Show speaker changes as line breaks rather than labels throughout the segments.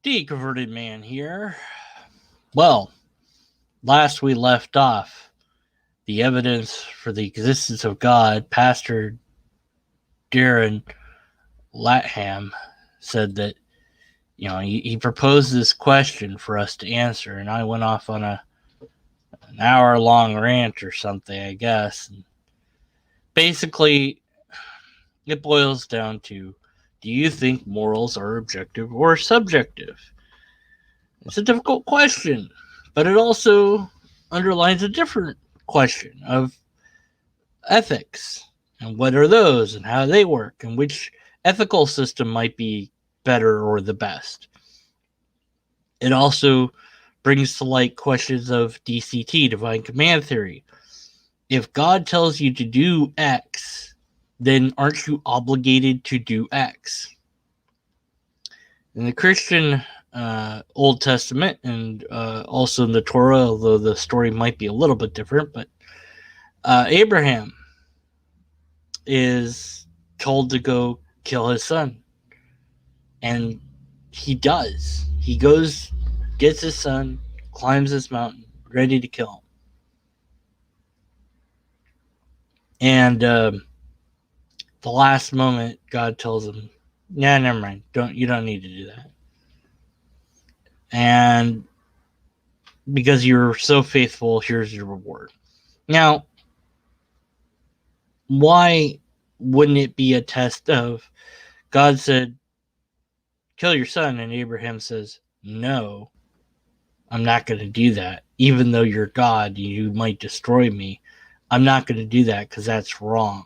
Deconverted man here. Well, last we left off, the evidence for the existence of God, Pastor Darren Latham said that, he proposed this question for us to answer, and I went off on an hour long rant or something, I guess. And basically, it boils down to, do you think morals are objective or subjective? It's a difficult question, but it also underlines a different question of ethics and what are those and how they work and which ethical system might be better or the best. It also brings to light questions of DCT, divine command theory. If God tells you to do X, then aren't you obligated to do X? In the Christian Old Testament and also in the Torah, although the story might be a little bit different, but Abraham is told to go kill his son. And he does. He goes, gets his son, climbs this mountain, ready to kill him. And the last moment, God tells him, "Yeah, never mind. You don't need to do that." And because you're so faithful, here's your reward. Now, why wouldn't it be a test of God said, "Kill your son," and Abraham says, "No, I'm not going to do that. Even though you're God, you might destroy me. I'm not going to do that because that's wrong."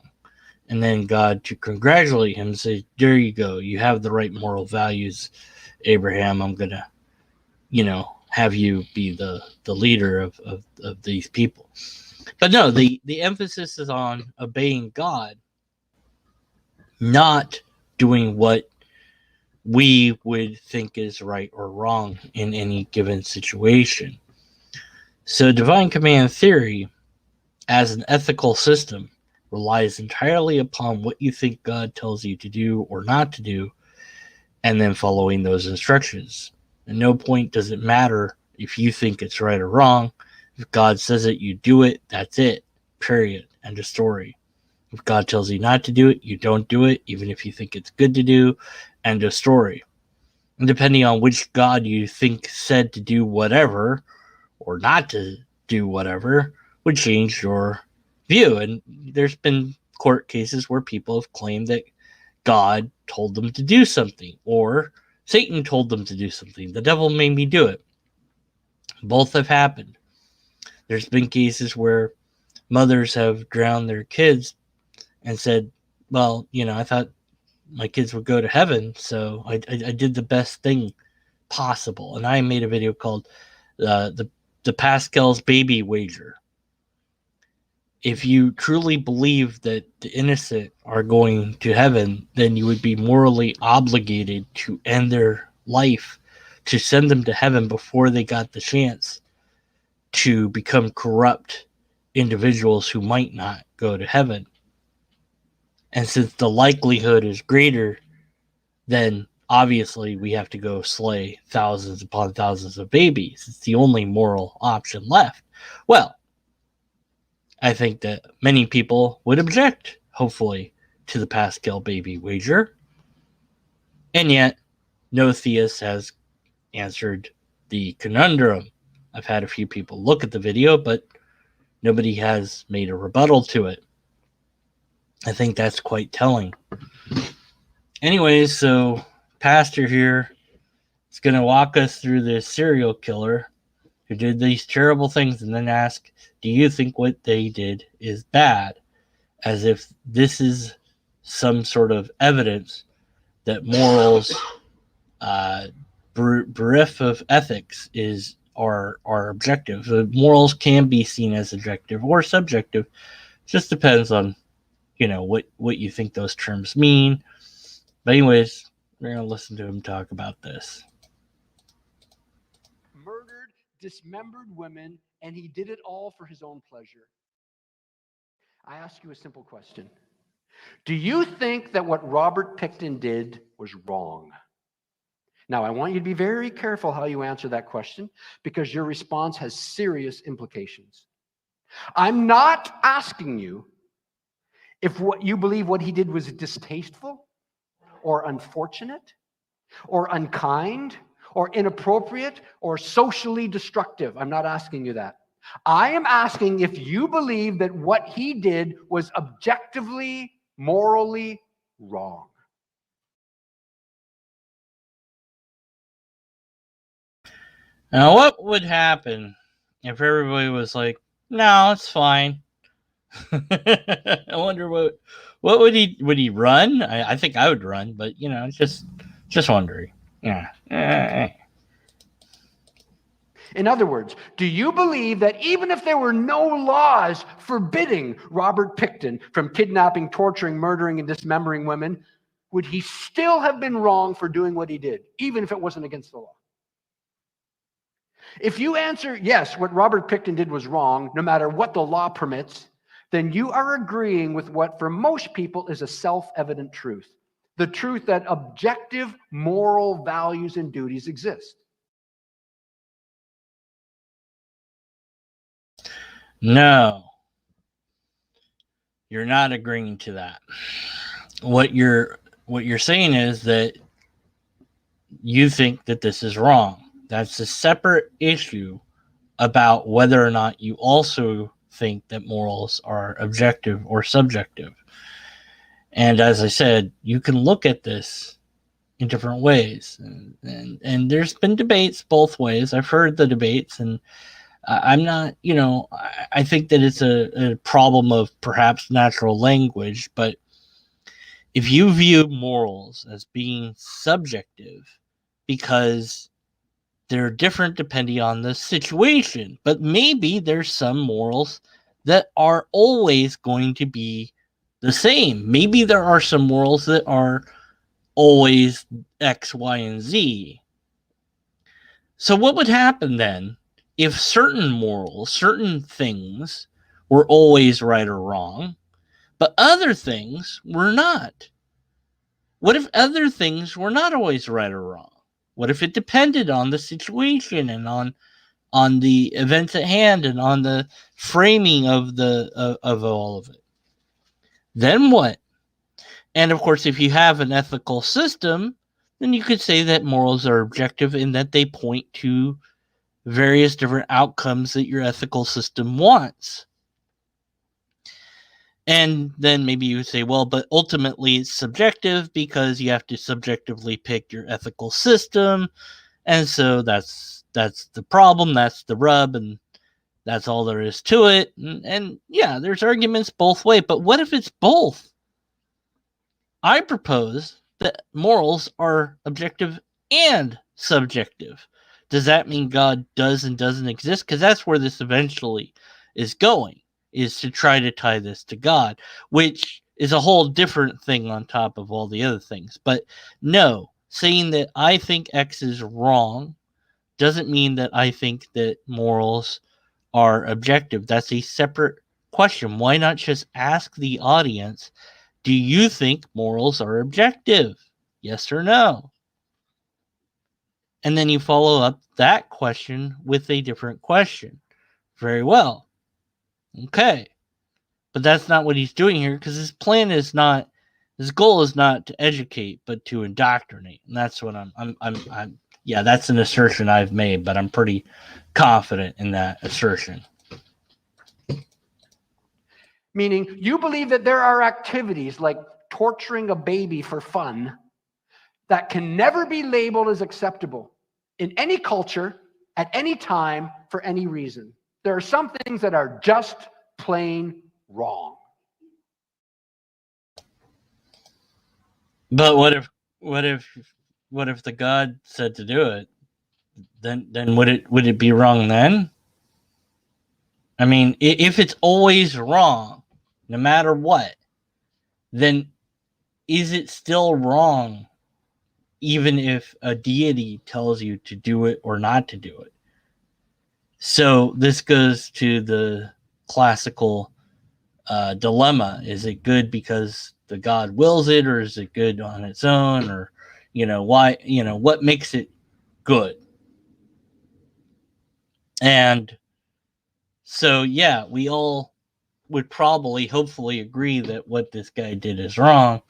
And then God, to congratulate him, say, "There you go. You have the right moral values, Abraham. I'm going to, have you be the leader of these people." But no, the emphasis is on obeying God, not doing what we would think is right or wrong in any given situation. So divine command theory, as an ethical system, relies entirely upon what you think God tells you to do or not to do, and then following those instructions. At no point does it matter if you think it's right or wrong. If God says it, you do it, that's it. Period. End of story. If God tells you not to do it, you don't do it, even if you think it's good to do. End of story. And depending on which God you think said to do whatever or not to do whatever, would change your view. And there's been court cases where people have claimed that God told them to do something, or Satan told them to do something. The devil made me do it. Both have happened. There's been cases where mothers have drowned their kids and said, "Well, I thought my kids would go to heaven, so I did the best thing possible." And I made a video called the Pascal's baby wager. If you truly believe that the innocent are going to heaven, then you would be morally obligated to end their life, to send them to heaven before they got the chance to become corrupt individuals who might not go to heaven. And since the likelihood is greater, then obviously we have to go slay thousands upon thousands of babies. It's the only moral option left. Well, I think that many people would object, hopefully, to the Pascal baby wager. And yet, no theist has answered the conundrum. I've had a few people look at the video, but nobody has made a rebuttal to it. I think that's quite telling. Anyways, so Pastor here is going to walk us through this serial killer who did these terrible things and then ask, "Do you think what they did is bad?" As if this is some sort of evidence that morals, bereft of ethics, are objective. The morals can be seen as objective or subjective. Just depends on what you think those terms mean. But anyways, we're gonna listen to him talk about this.
Murdered, dismembered women, and he did it all for his own pleasure. I ask you a simple question. Do you think that what Robert Pickton did was wrong? Now, I want you to be very careful how you answer that question because your response has serious implications. I'm not asking you if what you believe what he did was distasteful or unfortunate or unkind or inappropriate or socially destructive. I'm not asking you that. I am asking if you believe that what he did was objectively, morally wrong.
Now, what would happen if everybody was like, "No, it's fine"? I wonder what would he run? I think I would run, but just wondering. Yeah.
In other words, do you believe that even if there were no laws forbidding Robert Pickton from kidnapping, torturing, murdering, and dismembering women, would he still have been wrong for doing what he did, even if it wasn't against the law? If you answer yes, what Robert Pickton did was wrong, no matter what the law permits, then you are agreeing with what for most people is a self-evident truth. The truth that objective moral values and duties exist.
No, you're not agreeing to that. What you're saying is that you think that this is wrong. That's a separate issue about whether or not you also think that morals are objective or subjective. And as I said, you can look at this in different ways. And there's been debates both ways. I've heard the debates, and I'm not, I think that it's a problem of perhaps natural language, but if you view morals as being subjective because they're different depending on the situation, but maybe there's some morals that are always going to be the same. Maybe there are some morals that are always X, Y, and Z. So what would happen then if certain morals, certain things were always right or wrong, but other things were not? What if other things were not always right or wrong? What if it depended on the situation and on the events at hand and on the framing of of all of it? Then what? And of course, if you have an ethical system, then you could say that morals are objective in that they point to various different outcomes that your ethical system wants. And then maybe you would say, well, but ultimately it's subjective because you have to subjectively pick your ethical system. And so that's the problem, that's the rub, and that's all there is to it. And yeah, there's arguments both ways, but what if it's both? I propose that morals are objective and subjective. Does that mean God does and doesn't exist? Because that's where this eventually is going, is to try to tie this to God, which is a whole different thing on top of all the other things. But no, saying that I think X is wrong doesn't mean that I think that morals are objective. That's a separate question. Why not just ask the audience, do you think morals are objective? Yes or no? And then you follow up that question with a different question. Very well. Okay. But that's not what he's doing here because his goal is not to educate, but to indoctrinate. And that's what yeah, that's an assertion I've made, but I'm pretty confident in that assertion.
Meaning, you believe that there are activities like torturing a baby for fun that can never be labeled as acceptable in any culture, at any time, for any reason. There are some things that are just plain wrong.
But what if the God said to do it? Then would it be wrong then? I mean, if it's always wrong, no matter what, then is it still wrong even if a deity tells you to do it or not to do it? So this goes to the classical dilemma. Is it good because the God wills it, or is it good on its own? Or, Why, what makes it good? And so, yeah, we all would probably, hopefully, agree that what this guy did is wrong,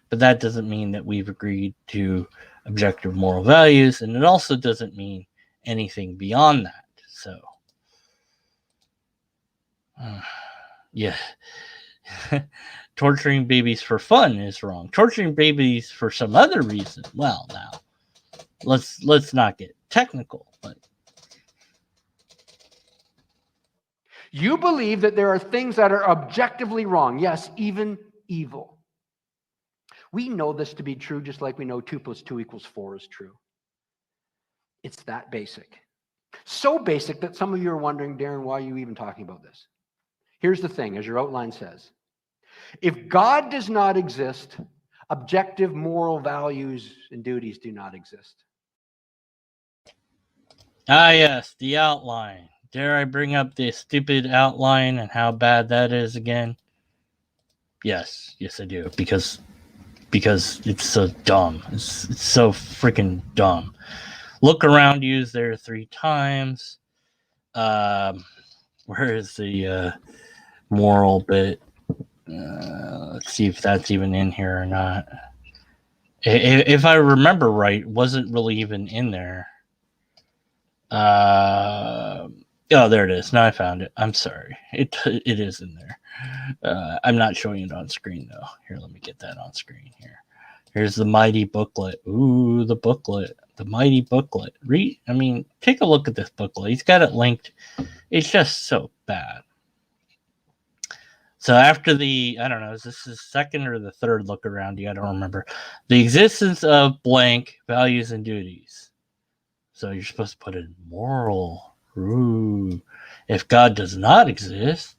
but that doesn't mean that we've agreed to objective moral values, and it also doesn't mean anything beyond that. So, yeah. Torturing babies for fun is wrong. Torturing babies for some other reason, well, now let's not get technical, but
you believe that there are things that are objectively wrong, yes, even evil. We know this to be true, just like we know 2 + 2 = 4 is true. It's that basic. So basic that some of you are wondering, Darren, why are you even talking about this? Here's the thing, as your outline says. If God does not exist, objective moral values and duties do not exist.
Yes, the outline. Dare I bring up the stupid outline and how bad that is again? Yes, I do, because it's so dumb. It's so freaking dumb. Look around you there 3 times. Where is the moral bit? Let's see if that's even in here or not. If I remember right, it wasn't really even in there. Oh, there it is. Now I found it. I'm sorry. It is in there. I'm not showing it on screen though. Here, let me get that on screen here. Here's the mighty booklet. Ooh, the booklet. The mighty booklet. Take a look at this booklet. He's got it linked. It's just so bad. So after the, I don't know, is this the second or the third look around you? I don't remember. The existence of blank values and duties. So you're supposed to put in moral. Ooh. If God does not exist,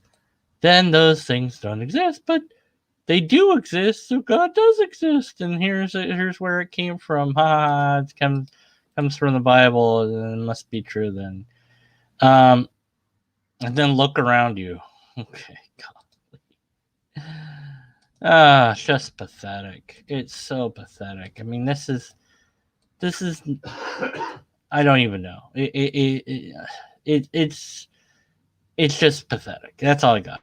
then those things don't exist. But they do exist, so God does exist. And here's where it came from. It comes from the Bible, and it must be true then. And then look around you. Okay, God. Just pathetic. It's so pathetic. This is I don't even know. It's just pathetic. That's all I got.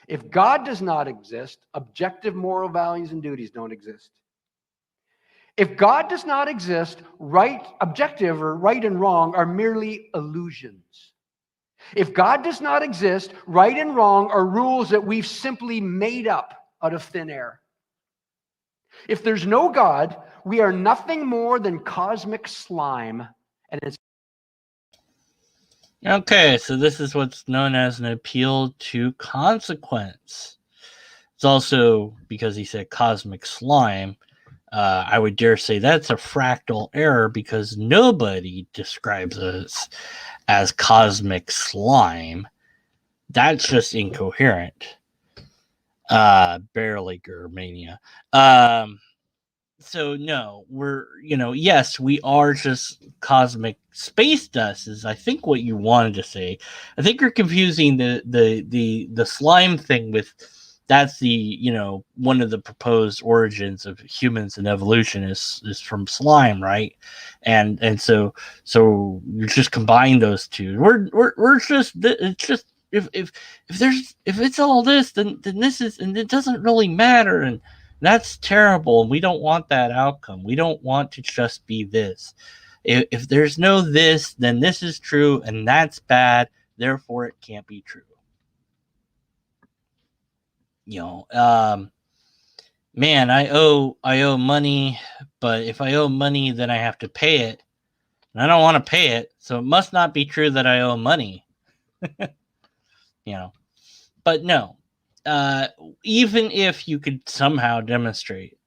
If God does not exist, objective moral values and duties don't exist. If God does not exist, objective or right and wrong are merely illusions. If God does not exist, right and wrong are rules that we've simply made up out of thin air. If there's no God, we are nothing more than cosmic slime, and it's
okay. So this is what's known as an appeal to consequence. It's also, because he said cosmic slime, I would dare say that's a fractal error, because nobody describes us as cosmic slime. That's just incoherent. Barely Germania. So no, we're, yes, we are just cosmic space dust, is I think what you wanted to say. I think you're confusing the slime thing with, that's the, one of the proposed origins of humans and evolution is from slime, right? And so you just combine those two. We're just, it's just, if it's all this, then this is, and it doesn't really matter, and that's terrible, and we don't want that outcome. We don't want to just be this. If there's no this, then this is true, and that's bad, therefore it can't be true. Man, I owe money, but if I owe money, then I have to pay it, and I don't want to pay it, so it must not be true that I owe money. But no, even if you could somehow demonstrate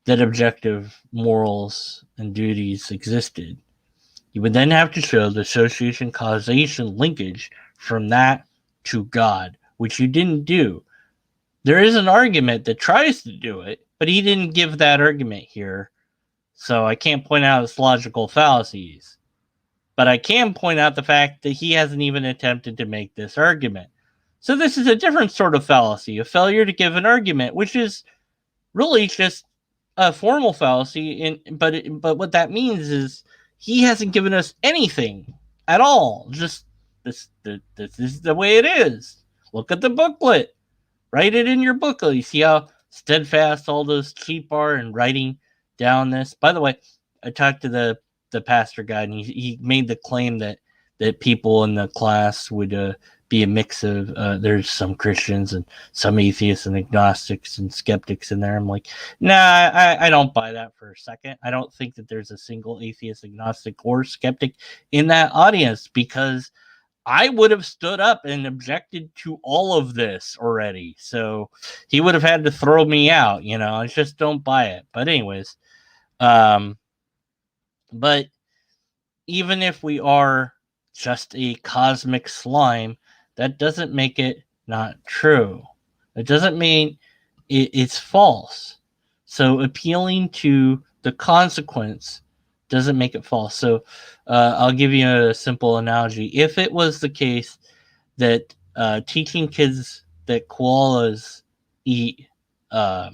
that objective morals and duties existed, you would then have to show the association causation linkage from that to God, which you didn't do. There is an argument that tries to do it, but he didn't give that argument here, so I can't point out its logical fallacies. But I can point out the fact that he hasn't even attempted to make this argument. So this is a different sort of fallacy, a failure to give an argument, which is really just a formal fallacy, but what that means is he hasn't given us anything at all. Just this is the way it is. Look at the booklet. Write it in your booklet. You see how steadfast all those sheep are in writing down this. By the way, I talked to the pastor guy, and he made the claim that people in the class would be a mix of there's some Christians and some atheists and agnostics and skeptics in there. I'm like, nah, I don't buy that for a second. I don't think that there's a single atheist, agnostic, or skeptic in that audience, because I would have stood up and objected to all of this already. So he would have had to throw me out. I just don't buy it. But anyways, but even if we are just a cosmic slime, that doesn't make it not true. It doesn't mean it's false. So appealing to the consequence doesn't make it false. So I'll give you a simple analogy. If it was the case that teaching kids that koalas eat, the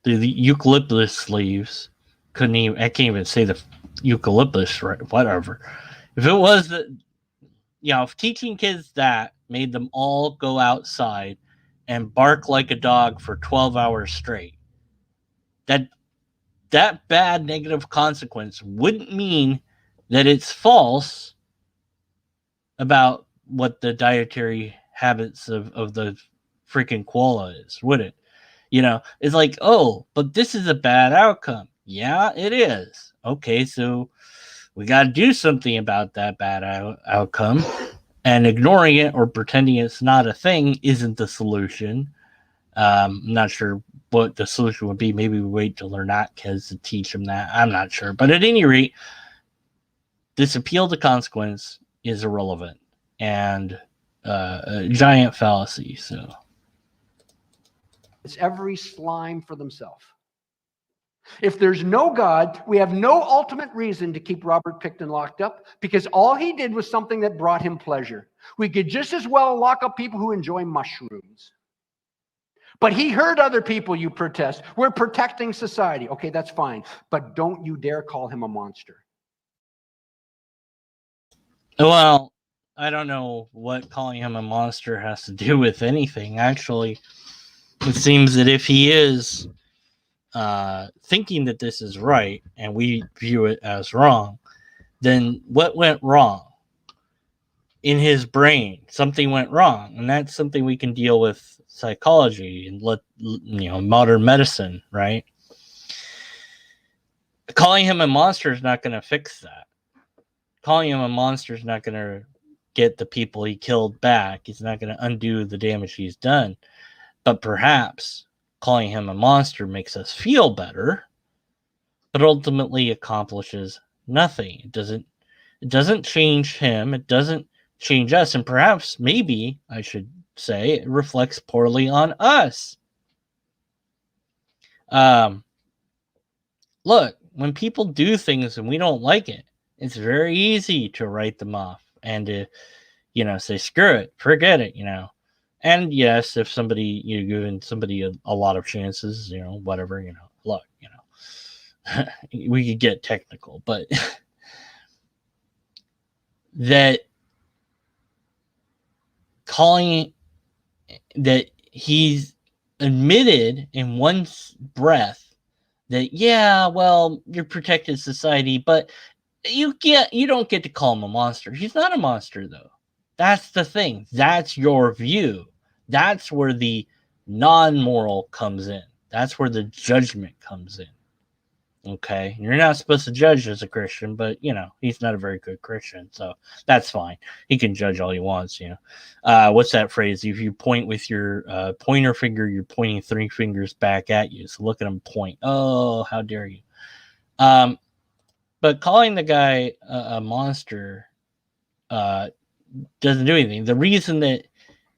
eucalyptus leaves, I can't even say the eucalyptus, right? Whatever. If it was that, if teaching kids that made them all go outside and bark like a dog for 12 hours straight, that bad negative consequence wouldn't mean that it's false about what the dietary habits of the freaking koala is, would it? It's like, oh, but this is a bad outcome. Yeah, it is. Okay, so we got to do something about that bad outcome, and ignoring it or pretending it's not a thing isn't the solution. I'm not sure what the solution would be. Maybe we wait till they're not kids to teach them that. I'm not sure. But at any rate, this appeal to consequence is irrelevant and a giant fallacy. So
it's every slime for themselves. If there's no God, we have no ultimate reason to keep Robert Pickton locked up, because all he did was something that brought him pleasure. We could just as well lock up people who enjoy mushrooms. But he heard other people, you protest. We're protecting society. Okay, that's fine. But don't you dare call him a monster.
Well, I don't know what calling him a monster has to do with anything. Actually, it seems that if he is thinking that this is right and we view it as wrong, then what went wrong? In his brain, something went wrong. And that's something we can deal with psychology and modern medicine, right? Calling him a monster is not going to fix that. Calling him a monster is not going to get the people he killed back. He's not going to undo the damage he's done. But perhaps calling him a monster makes us feel better, but ultimately accomplishes nothing. It doesn't change him. It doesn't change us. And perhaps, maybe I should say, it reflects poorly on us. Look, when people do things and we don't like it, it's very easy to write them off and to, say, screw it, forget it, And yes, if somebody, you're giving somebody a lot of chances, whatever, look, we could get technical, but that calling that he's admitted in one breath that, yeah, well, you're protected society, but you don't get to call him a monster. He's not a monster, though. That's the thing. That's your view. That's where the non-moral comes in. That's where the judgment comes in. Okay? You're not supposed to judge as a Christian, but, he's not a very good Christian, so that's fine. He can judge all he wants, What's that phrase? If you point with your pointer finger, you're pointing 3 fingers back at you. So look at him point. Oh, how dare you. But calling the guy a monster doesn't do anything. The reason that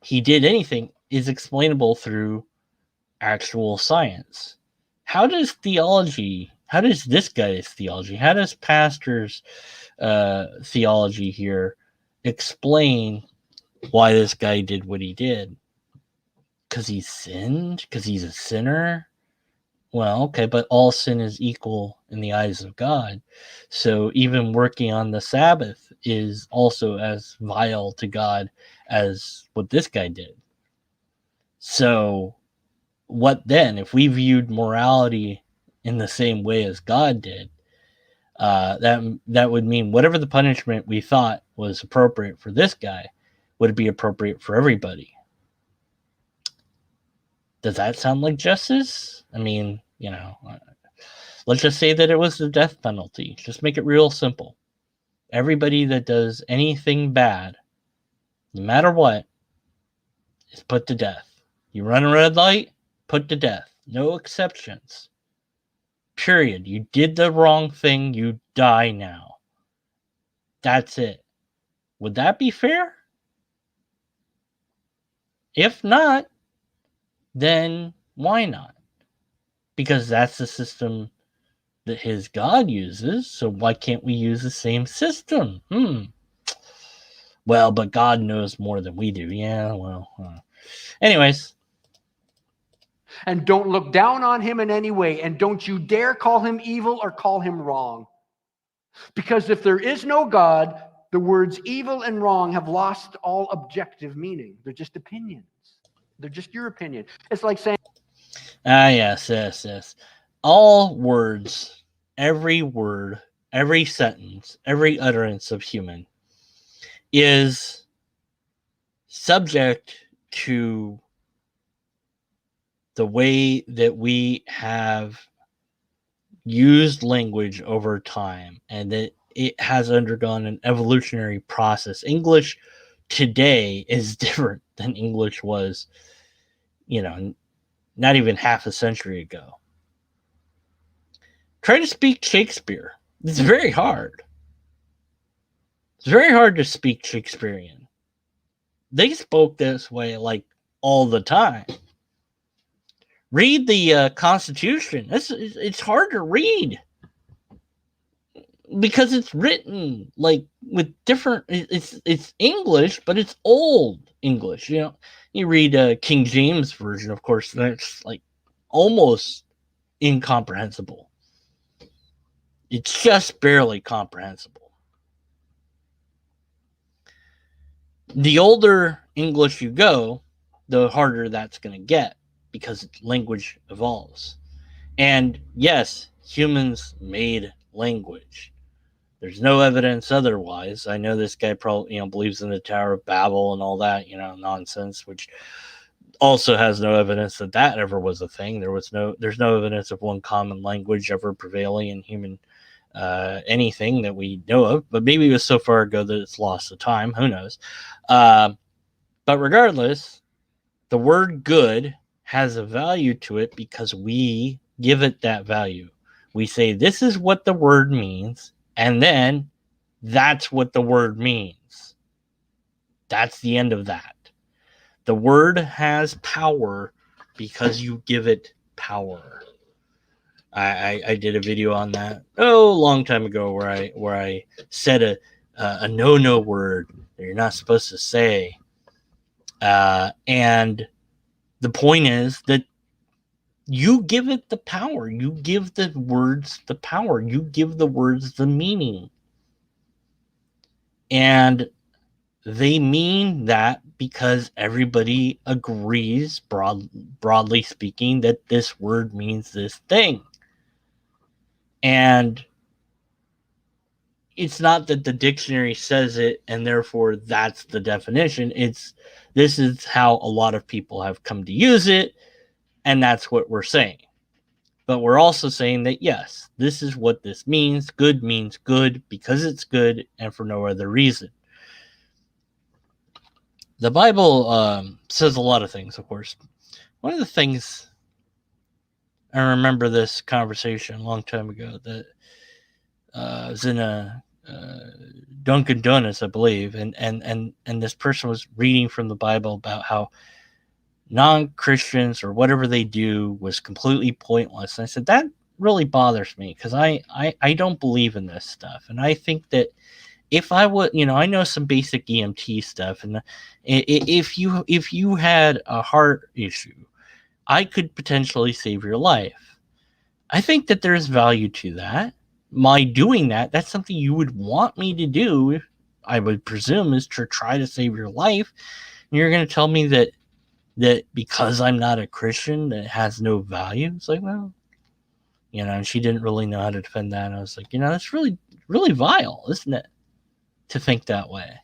he did anything is explainable through actual science. How does this guy's theology, how does pastor's theology here explain why this guy did what he did? Because he sinned? Because he's a sinner? Well, okay, but all sin is equal in the eyes of God. So even working on the Sabbath is also as vile to God as what this guy did. So what then? If we viewed morality in the same way as God did, that would mean whatever the punishment we thought was appropriate for this guy would be appropriate for everybody. Does that sound like justice? I mean, let's just say that it was the death penalty. Just make it real simple. Everybody that does anything bad, no matter what, is put to death. You run a red light, put to death. No exceptions. Period. You did the wrong thing, you die now. That's it. Would that be fair? If not, then why not? Because that's the system that his God uses, so why can't we use the same system? Well, but God knows more than we do. Yeah, well. Anyways.
And don't look down on him in any way. And don't you dare call him evil or call him wrong. Because if there is no God, the words evil and wrong have lost all objective meaning. They're just opinions. They're just your opinion. It's like saying...
Yes. All words, every word, every sentence, every utterance of human is subject to the way that we have used language over time, and that it has undergone an evolutionary process. English today is different than English was, not even half a century ago. Try to speak Shakespeare. It's very hard. It's very hard to speak Shakespearean. They spoke this way like all the time. Read the Constitution. It's hard to read because it's written like with different. It's English, but it's old English. You read King James version, of course, that's like almost incomprehensible. It's just barely comprehensible. The older English you go, the harder that's going to get because language evolves. And yes, humans made language. There's no evidence otherwise. I know this guy probably believes in the Tower of Babel and all that nonsense, which also has no evidence that ever was a thing. There's no evidence of one common language ever prevailing in human anything that we know of, but maybe it was so far ago that it's lost to time. Who knows? But regardless, the word good has a value to it because we give it that value. We say, this is what the word means, and then that's what the word means. That's the end of that. The word has power because you give it power. I did a video on that a long time ago where I said a no word that you're not supposed to say, and the point is that you give it the power. You give the words the power. You give the words the meaning, and they mean that because everybody agrees, broadly speaking, that this word means this thing. And it's not that the dictionary says it and therefore that's the definition. This is how a lot of people have come to use it, and that's what we're saying. But we're also saying that, yes, this is what this means. Good means good because it's good and for no other reason. The Bible says a lot of things, of course. One of the things, I remember this conversation a long time ago that was in a Dunkin' Donuts, I believe, and this person was reading from the Bible about how non-Christians or whatever they do was completely pointless. And I said, that really bothers me because I don't believe in this stuff. And I think that if I would, I know some basic EMT stuff, and if you had a heart issue, I could potentially save your life. I think that there's value to that. My doing that, that's something you would want me to do, I would presume, is to try to save your life. And you're going to tell me that because I'm not a Christian, that it has no value? It's like, well, and she didn't really know how to defend that. And I was like, that's really, really vile, isn't it? To think that way.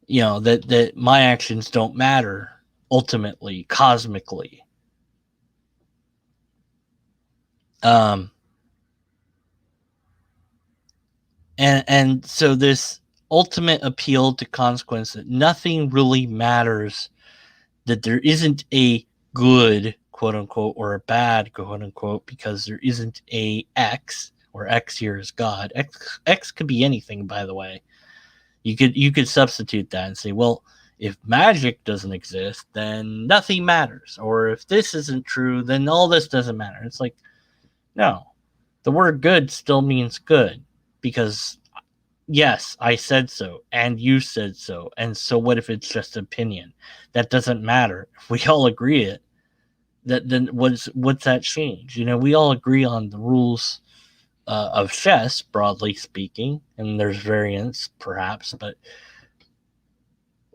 That my actions don't matter ultimately, cosmically. And so this ultimate appeal to consequence, that nothing really matters, that there isn't a good, quote unquote, or a bad, quote unquote, because there isn't a X, or X here is God. X could be anything, by the way. You could substitute that and say, well, if magic doesn't exist, then nothing matters. Or if this isn't true, then all this doesn't matter. It's like, no. The word good still means good, because yes, I said so, and you said so, and so what if it's just opinion? That doesn't matter. If we all agree it, then what's that change? We all agree on the rules of chess, broadly speaking, and there's variants perhaps, but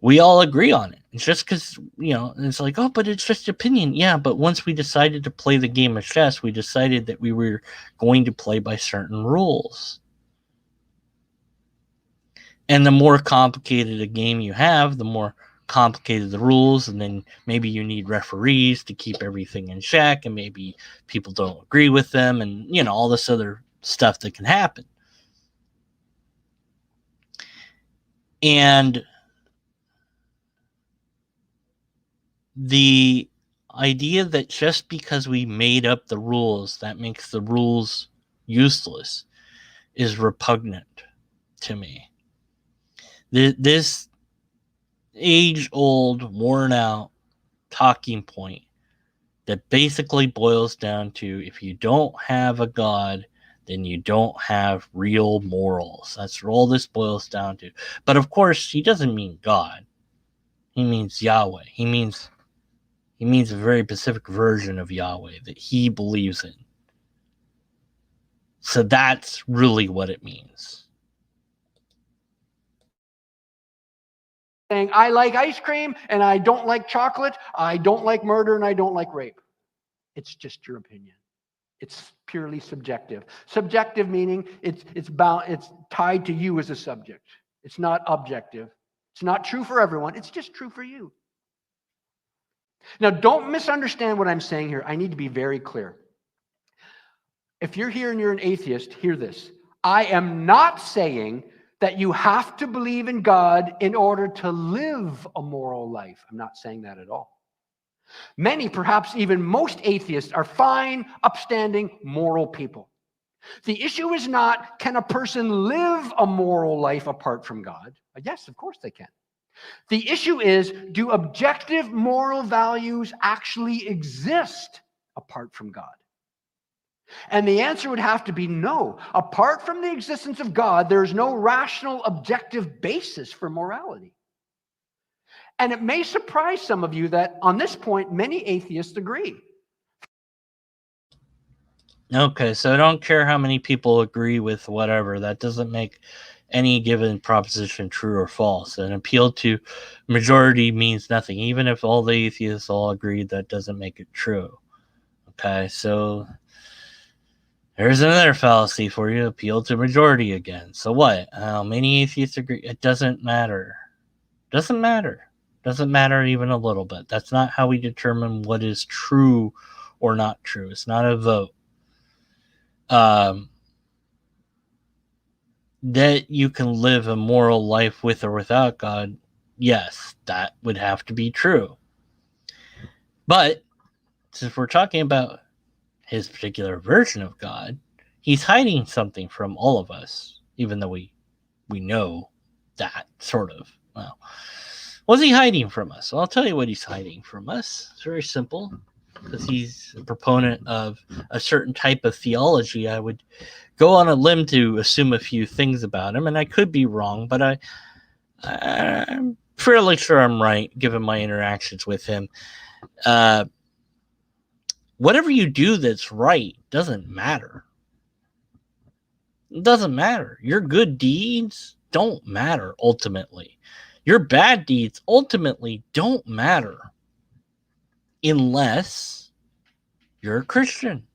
we all agree on it. It's just because, it's like, oh, but it's just opinion. Yeah, but once we decided to play the game of chess, we decided that we were going to play by certain rules. And the more complicated a game you have, the more complicated the rules, and then maybe you need referees to keep everything in check, and maybe people don't agree with them, and all this other stuff that can happen. And the idea that just because we made up the rules, that makes the rules useless, is repugnant to me. This age-old, worn-out talking point that basically boils down to, if you don't have a God, then you don't have real morals. That's all this boils down to. But of course, he doesn't mean God. He means Yahweh. He means a very specific version of Yahweh that he believes in. So that's really what it means.
Saying, I like ice cream and I don't like chocolate, I don't like murder, and I don't like rape. It's just your opinion. It's purely subjective. Subjective meaning it's tied to you as a subject. It's not objective. It's not true for everyone. It's just true for you. Now, don't misunderstand what I'm saying here. I need to be very clear. If you're here and you're an atheist, hear this. I am not saying that you have to believe in God in order to live a moral life. I'm not saying that at all. Many, perhaps even most atheists, are fine, upstanding, moral people. The issue is not, can a person live a moral life apart from God? Yes, of course they can. The issue is, do objective moral values actually exist apart from God? And the answer would have to be no. Apart from the existence of God, there is no rational, objective basis for morality. And it may surprise some of you that on this point, many atheists agree.
Okay, so I don't care how many people agree with whatever. That doesn't make any given proposition true or false. An appeal to majority means nothing. Even if all the atheists all agree, that doesn't make it true. Okay, so there's another fallacy for you. Appeal to majority again. So what? How many atheists agree? It doesn't matter. Doesn't matter. Doesn't matter even a little bit. That's not how we determine what is true or not true. It's not a vote. That you can live a moral life with or without God, yes, that would have to be true. But since we're talking about his particular version of God, he's hiding something from all of us, even though we know that, sort of. Well, what's he hiding from us? Well, I'll tell you what he's hiding from us. It's very simple. Because he's a proponent of a certain type of theology, I would go on a limb to assume a few things about him, and I could be wrong, but I'm fairly sure I'm right, given my interactions with him. Whatever you do that's right doesn't matter. It doesn't matter. Your good deeds don't matter ultimately. Your bad deeds ultimately don't matter unless you're a Christian.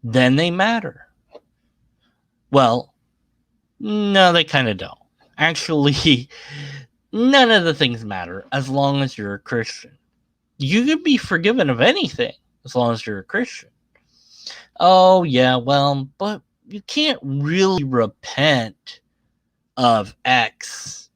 Then they matter. Well, no, they kind of don't. Actually, none of the things matter as long as you're a Christian. You can be forgiven of anything as long as you're a Christian. Oh, yeah, well, but you can't really repent of X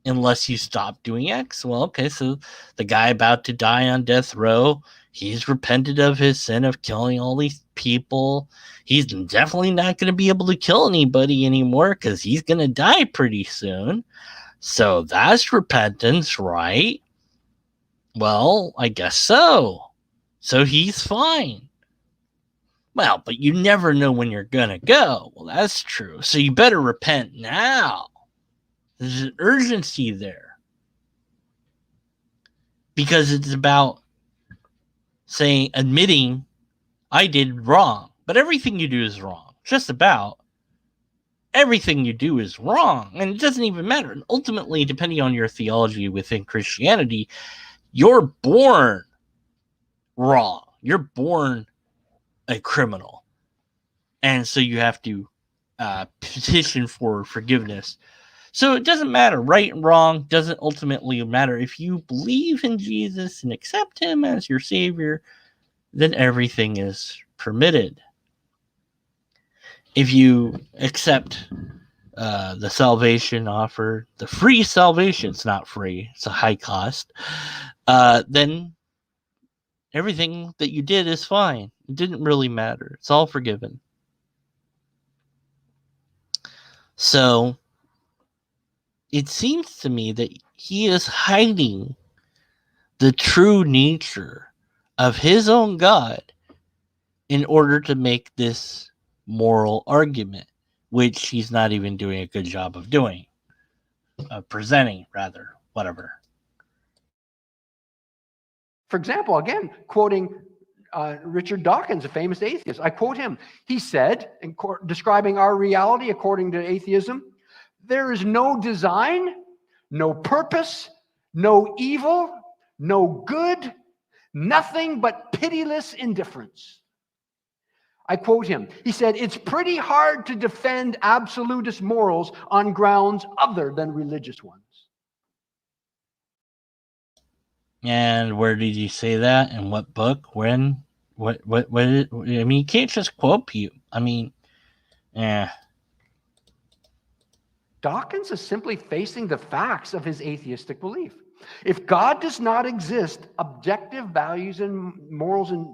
unless you stop doing X. Well, okay, so the guy about to die on death row, he's repented of his sin of killing all these people. He's definitely not going to be able to kill anybody anymore because he's going to die pretty soon. So that's repentance, right? Well, I guess so. So he's fine. Well, but you never know when you're going to go. Well, that's true. So you better repent now. There's an urgency there. Because it's about saying, admitting I did wrong. But everything you do is wrong. Just about everything you do is wrong. And it doesn't even matter. And ultimately, depending on your theology within Christianity, you're born wrong. You're born a criminal. And so you have to petition for forgiveness. So it doesn't matter. Right and wrong doesn't ultimately matter. If you believe in Jesus and accept him as your Savior, then everything is permitted. If you accept the salvation offered, the free salvation, it's not free, it's a high cost, then everything that you did is fine. It didn't really matter. It's all forgiven. So it seems to me that he is hiding the true nature of his own God in order to make this moral argument, which he's not even doing a good job of doing, presenting, rather, whatever.
For example, again, quoting Richard Dawkins, a famous atheist, I quote him. He said, describing our reality according to atheism, there is no design, no purpose, no evil, no good, nothing but pitiless indifference. I quote him. He said, it's pretty hard to defend absolutist morals on grounds other than religious ones.
And where did he say that? In what book? When? What? I mean, you can't just quote people. I mean,
Dawkins is simply facing the facts of his atheistic belief. If God does not exist, objective values and morals and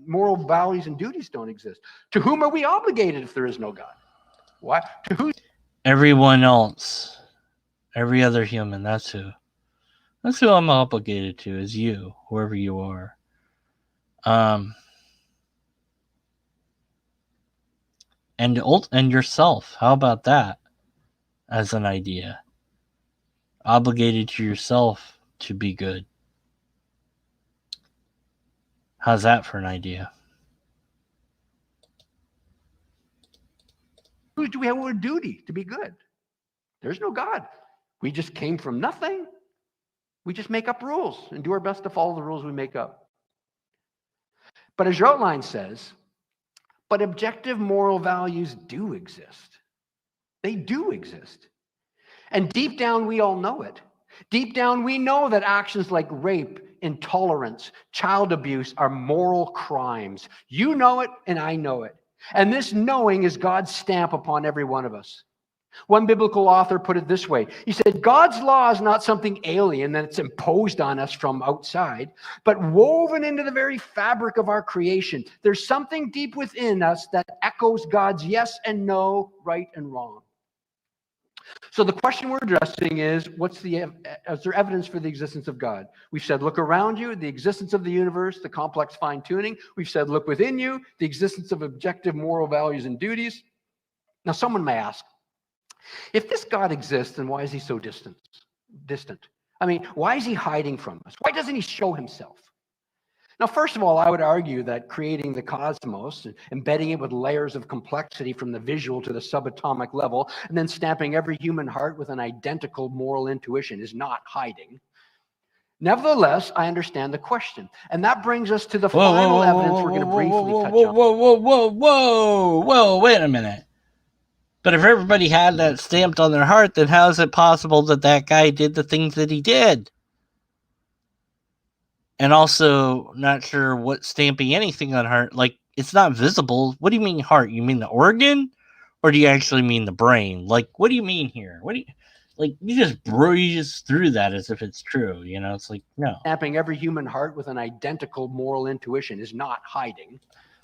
moral values and duties don't exist. To whom are we obligated if there is no God? Why? To who?
Everyone else, every other human. That's who. That's who I'm obligated to. Is you, whoever you are. And yourself. How about that? As an idea. Obligated to yourself to be good. How's that for an idea?
Who do we have a duty to be good? There's no God. We just came from nothing. We just make up rules and do our best to follow the rules we make up. But as your outline says, but objective moral values do exist. They do exist. And deep down, we all know it. Deep down, we know that actions like rape, intolerance, child abuse are moral crimes. You know it, and I know it. And this knowing is God's stamp upon every one of us. One biblical author put it this way. He said, God's law is not something alien that's imposed on us from outside, but woven into the very fabric of our creation. There's something deep within us that echoes God's yes and no, right and wrong. So the question we're addressing is, is there evidence for the existence of God? We've said, look around you, the existence of the universe, the complex fine-tuning. We've said, look within you, the existence of objective moral values and duties. Now, someone may ask, if this God exists, then why is he so distant? I mean, why is he hiding from us? Why doesn't he show himself? Now, first of all, I would argue that creating the cosmos, embedding it with layers of complexity from the visual to the subatomic level, and then stamping every human heart with an identical moral intuition is not hiding. Nevertheless, I understand the question. And that brings us to the final evidence we're going to briefly touch on.
Whoa, wait a minute. But if everybody had that stamped on their heart, then how is it possible that that guy did the things that he did? And also, not sure what stamping anything on heart, like, it's not visible. What do you mean heart? You mean the organ? Or do you actually mean the brain? Like, what do you mean here? What do you... Like, you just breeze through that as if it's true, you know? It's like, no.
Stamping every human heart with an identical moral intuition is not hiding.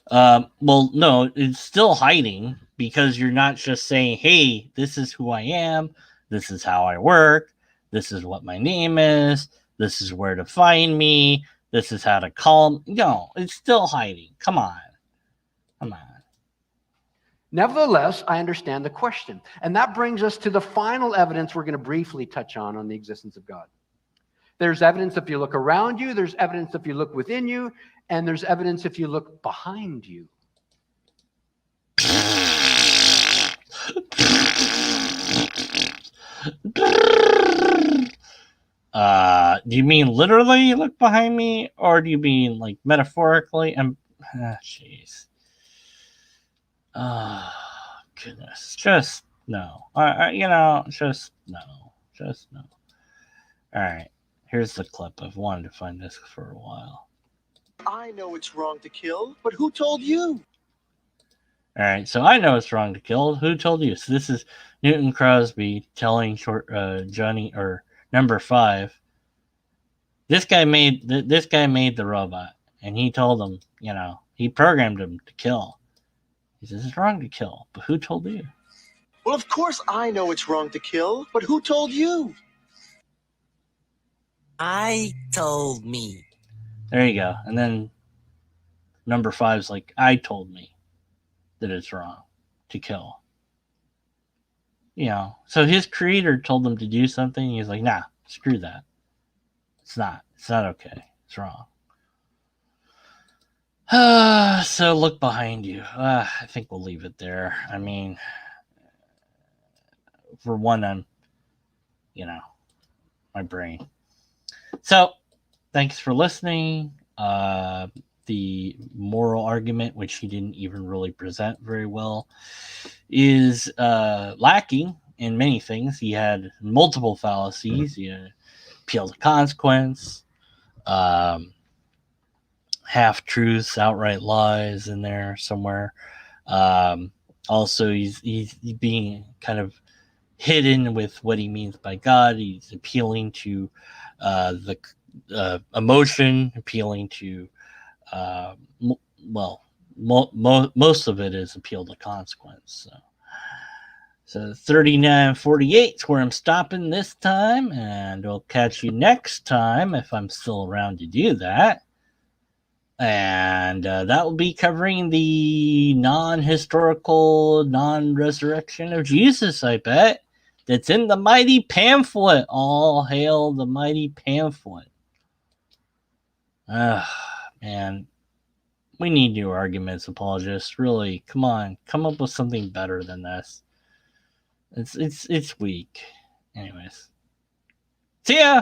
Well, no, it's still hiding, because you're not just saying, hey, this is who I am, this is how I work, this is what my name is, this is where to find me, this is how to call me. No, it's still hiding. Come on.
Nevertheless, I understand the question. And that brings us to the final evidence we're going to briefly touch on the existence of God. There's evidence if you look around you, there's evidence if you look within you, and there's evidence if you look behind you.
Do you mean literally look behind me, or do you mean like metaphorically? Jeez. Oh, goodness. Just no. Just no. Just no. All right. Here's the clip. I've wanted to find this for a while.
I know it's wrong to kill, but who told you?
All right. So I know it's wrong to kill. Who told you? So this is Newton Crosby telling Johnny, or number 5. This guy made the robot, and he told him, he programmed him to kill. He says it's wrong to kill, but who told you?
Well, of course I know it's wrong to kill, but who told you?
I told me.
There you go. And then number 5's like, I told me that it's wrong to kill. So his creator told him to do something. He's like, nah, screw that. It's not okay. It's wrong. So look behind you. I think we'll leave it there. I mean, for one, I'm, my brain. So, thanks for listening. The moral argument, which he didn't even really present very well, is lacking in many things. He had multiple fallacies. He had appeal to consequence, half-truths, outright lies in there somewhere. Also, he's being kind of hidden with what he means by God. He's appealing to the emotion, appealing to, most of it is appeal to consequence. So 39:48 is where I'm stopping this time, and I'll catch you next time if I'm still around to do that. And that will be covering the non-historical, non-resurrection of Jesus, I bet. That's in the mighty pamphlet. All hail the mighty pamphlet. Man, we need new arguments, apologists. Really, come on, come up with something better than this. It's weak. Anyways, see ya.